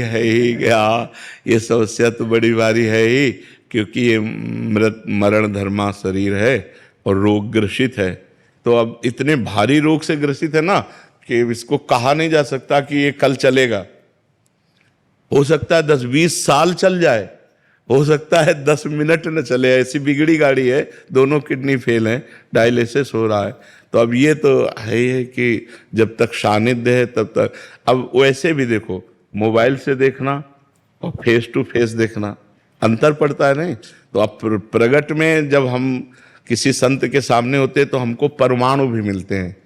है ही क्या, ये समस्या तो बड़ी भारी है ही, क्योंकि ये मृत मरण धर्मा शरीर है और रोग ग्रसित है। तो अब इतने भारी रोग से ग्रसित है ना कि इसको कहा नहीं जा सकता कि ये कल चलेगा। हो सकता है 10-20 साल चल जाए, हो सकता है 10 मिनट न चले, ऐसी बिगड़ी गाड़ी है, दोनों किडनी फेल है, डायलिसिस हो रहा है। तो अब ये तो है ही है कि जब तक सानिध्य है तब तक। अब वैसे भी देखो, मोबाइल से देखना और फेस टू फेस देखना अंतर पड़ता है नहीं। तो अब प्रगट में जब हम किसी संत के सामने होते हैं तो हमको परमाणु भी मिलते हैं।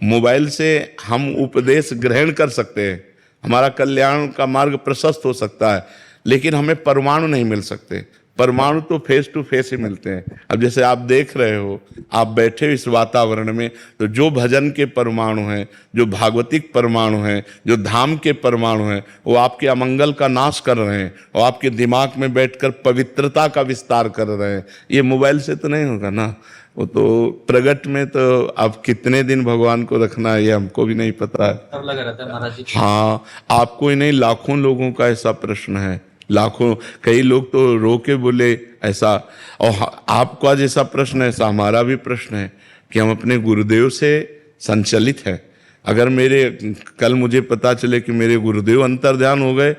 मोबाइल से हम उपदेश ग्रहण कर सकते हैं, हमारा कल्याण का मार्ग प्रशस्त हो सकता है, लेकिन हमें परमाणु नहीं मिल सकते। परमाणु तो फेस टू फेस ही मिलते हैं। अब जैसे आप देख रहे हो, आप बैठे हो इस वातावरण में, तो जो भजन के परमाणु हैं, जो भागवतिक परमाणु हैं, जो धाम के परमाणु हैं, वो आपके अमंगल का नाश कर रहे हैं और आपके दिमाग में बैठकर पवित्रता का विस्तार कर रहे हैं। ये मोबाइल से तो नहीं होगा ना। वो तो प्रगट में तो अब कितने दिन भगवान को रखना है ये हमको भी नहीं पता है। तब लगा रहता है महाराज जी। हाँ, आपको ही नहीं, लाखों लोगों का ऐसा प्रश्न है, लाखों। कई लोग तो रो के बोले ऐसा, और आपका जैसा प्रश्न है ऐसा हमारा भी प्रश्न है कि हम अपने गुरुदेव से संचलित हैं। अगर मेरे कल मुझे पता चले कि मेरे गुरुदेव अंतर्ध्यान हो गए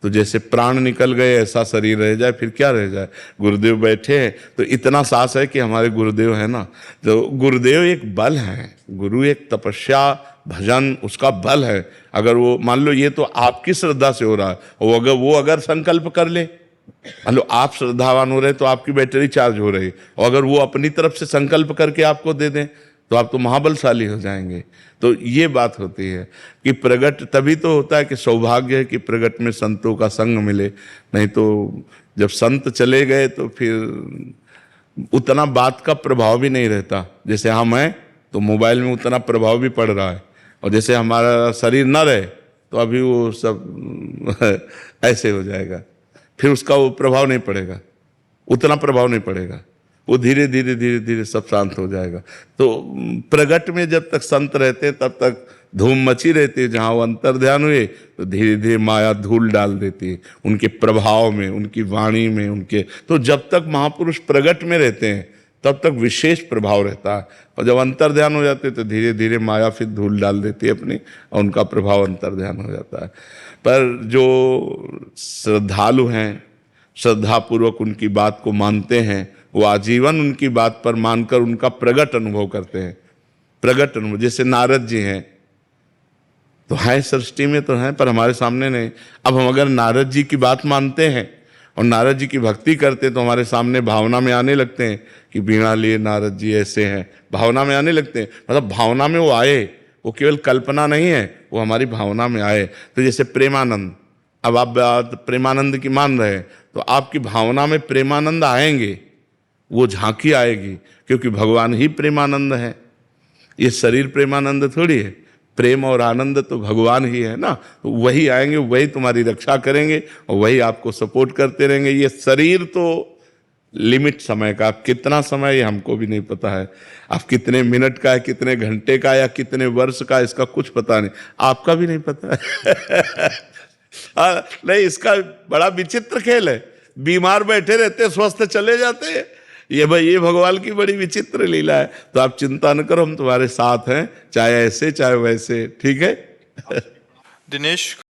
तो जैसे प्राण निकल गए ऐसा शरीर रह जाए, फिर क्या रह जाए। गुरुदेव बैठे हैं तो इतना साहस है कि हमारे गुरुदेव है ना। तो गुरुदेव एक बल है, गुरु एक तपस्या भजन उसका बल है। अगर वो मान लो ये तो आपकी श्रद्धा से हो रहा है, और वो अगर संकल्प कर ले, मान लो आप श्रद्धावान हो रहे तो आपकी बैटरी चार्ज हो रही, और अगर वो अपनी तरफ से संकल्प करके आपको दे दें तो आप तो महाबलशाली हो जाएंगे। तो ये बात होती है कि प्रगट तभी तो होता है कि सौभाग्य है कि प्रगट में संतों का संग मिले। नहीं तो जब संत चले गए तो फिर उतना बात का प्रभाव भी नहीं रहता। जैसे हम हैं तो मोबाइल में उतना प्रभाव भी पड़ रहा है, और जैसे हमारा शरीर न रहे तो अभी वो सब ऐसे हो जाएगा, फिर उसका वो प्रभाव नहीं पड़ेगा, उतना प्रभाव नहीं पड़ेगा, वो धीरे धीरे धीरे धीरे सब शांत हो जाएगा। तो प्रगट में जब तक संत रहते हैं तब तक धूम मची रहती है। जहाँ वो अंतर्ध्यान हुए तो धीरे धीरे माया धूल डाल देती है उनके प्रभाव में, उनकी वाणी में, उनके। तो जब तक महापुरुष प्रगट में रहते हैं तब तक विशेष प्रभाव रहता है, और जब अंतर्ध्यान हो जाते हैं तो धीरे धीरे माया फिर धूल डाल देती है अपनी, और उनका प्रभाव अंतर्ध्यान हो जाता है। पर जो श्रद्धालु हैं, श्रद्धापूर्वक उनकी बात को मानते हैं, वो आजीवन उनकी बात पर मानकर उनका प्रगट अनुभव करते हैं। प्रगट अनुभव, जैसे नारद जी हैं तो हैं सृष्टि में तो हैं, पर हमारे सामने नहीं। अब हम अगर नारद जी की बात मानते हैं और नारद जी की भक्ति करते हैं तो हमारे सामने भावना में आने लगते हैं कि बीणा लिए नारद जी ऐसे हैं, भावना में आने लगते हैं। मतलब भावना में वो आए, वो केवल कल्पना नहीं है, वो हमारी भावना में आए। तो जैसे प्रेमानंद, अब आप बात प्रेमानंद की मान रहे हैं तो आपकी भावना में प्रेमानंद आएंगे, वो झांकी आएगी, क्योंकि भगवान ही प्रेमानंद है। ये शरीर प्रेमानंद थोड़ी है, प्रेम और आनंद तो भगवान ही है ना। तो वही आएंगे, वही तुम्हारी रक्षा करेंगे और वही आपको सपोर्ट करते रहेंगे। ये शरीर तो लिमिट समय का, आप कितना समय ये हमको भी नहीं पता है, आप कितने मिनट का है, कितने घंटे का या कितने वर्ष का, इसका कुछ पता नहीं, आपका भी नहीं पता है। नहीं, इसका बड़ा विचित्र खेल है। बीमार बैठे रहते, स्वस्थ चले जाते हैं। ये भाई, ये भगवान की बड़ी विचित्र लीला है। तो आप चिंता न करो, हम तुम्हारे साथ हैं, चाहे ऐसे चाहे वैसे, ठीक है। दिनेश